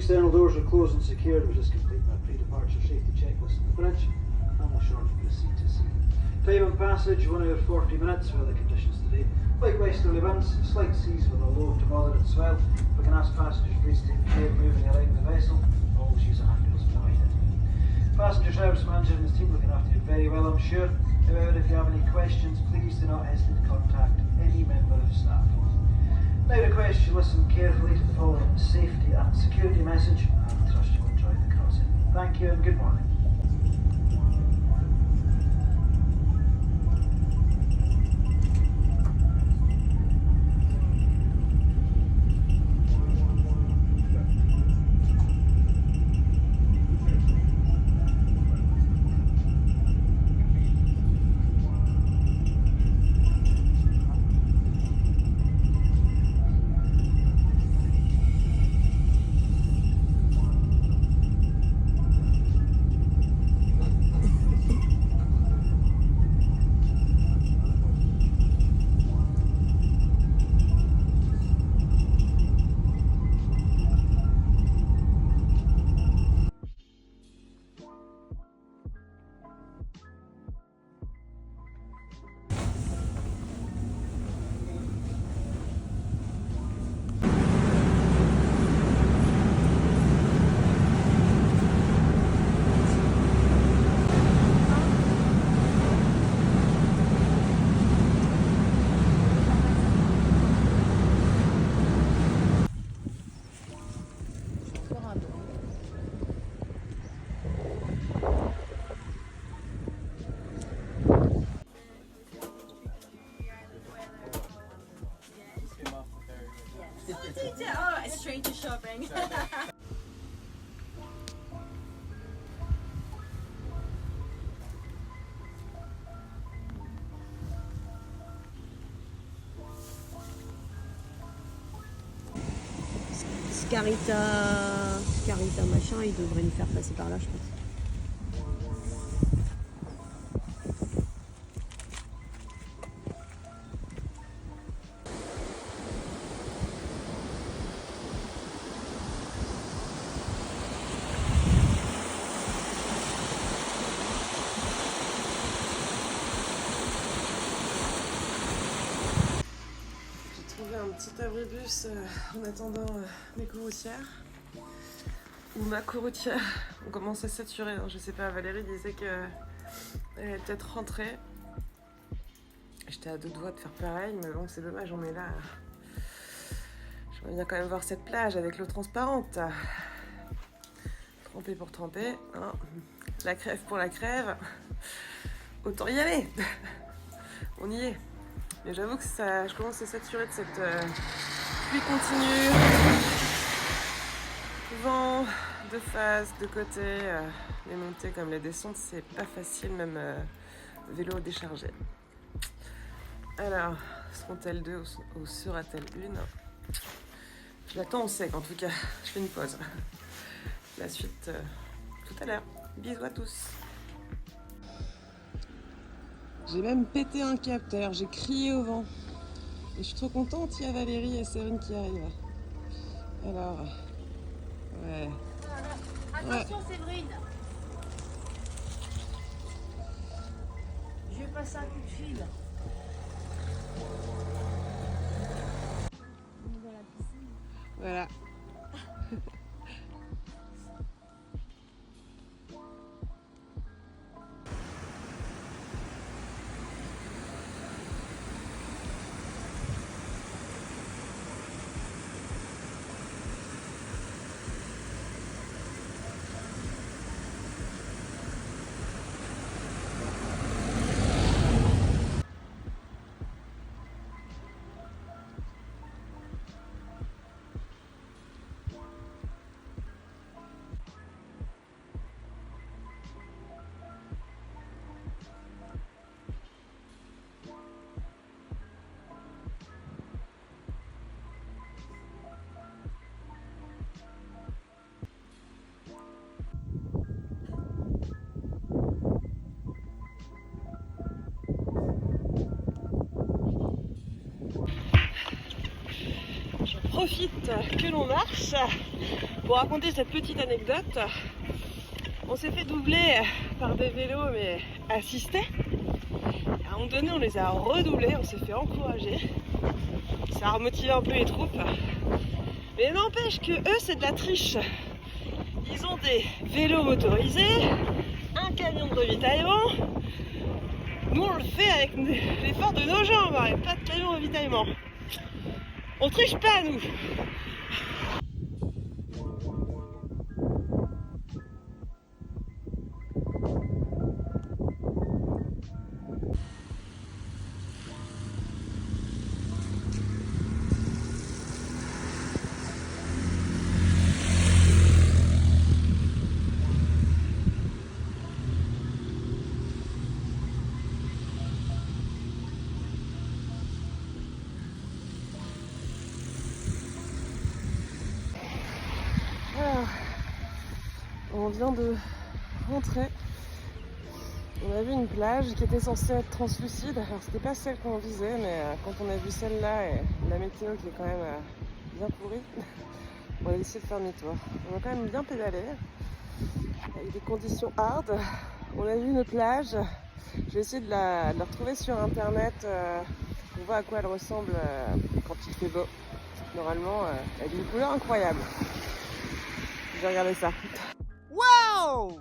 external doors are closed and secured. We're just completing our pre-departure safety checklist on the bridge and we'll shortly proceed to sea. Time on passage, 1 hour 40 minutes. Weather conditions today like westerly winds, slight seas with a low to moderate swell. We can ask passengers please take care moving around the vessel. Always use the handrails provided. Passenger service manager and his team looking after you very well, I'm sure. However, if you have any questions, please do not hesitate to contact any member of staff. Now I request you listen carefully to the following safety and security message and I trust you will enjoy the crossing. Thank you and good morning. Oh, it's stranger shopping. Scarita machin, il devrait nous faire passer par là, je pense. Un petit abribus en attendant mes coroutières ou ma coroutière. On commence à saturer, hein, je sais pas, Valérie disait qu'elle allait peut-être rentrer. J'étais à deux doigts de faire pareil, mais bon, c'est dommage, on est là. J'aimerais bien quand même voir cette plage avec l'eau transparente. Tremper pour tremper, hein. La crève pour la crève. Autant y aller. On y est. Mais j'avoue que je commence à saturer de cette pluie continue, vent de face, de côté, les montées comme les descentes, c'est pas facile, même vélo déchargé. Alors, seront-elles deux ou sera-t-elle une? Je l'attends en sec en tout cas, je fais une pause. La suite tout à l'heure. Bisous à tous. J'ai même pété un capteur, j'ai crié au vent. Et je suis trop contente, il y a Valérie et Séverine qui arrivent. Alors, ouais. Attention Séverine. Je vais passer un coup de fil. On est dans la piscine. Voilà. profite que l'on marche Pour raconter cette petite anecdote, on s'est fait doubler par des vélos mais assistés. À un moment donné, on les a redoublés, on s'est fait encourager. Ça a remotivé un peu les troupes. Mais n'empêche que eux, c'est de la triche. Ils ont des vélos motorisés, un camion de ravitaillement. Nous, on le fait avec l'effort de nos jambes, hein, pas de camion de ravitaillement. On triche pas, nous. Alors, on vient de rentrer. On a vu une plage qui était censée être translucide. Alors c'était pas celle qu'on visait, mais quand on a vu celle-là et la météo qui est quand même bien pourrie, on a décidé de faire demi-tour. On a quand même bien pédalé, avec des conditions hard. On a vu une plage. Je vais essayer de la retrouver sur internet pour voir à quoi elle ressemble quand il fait beau. Normalement, elle a une couleur incroyable. Je vais regarder ça. Wow!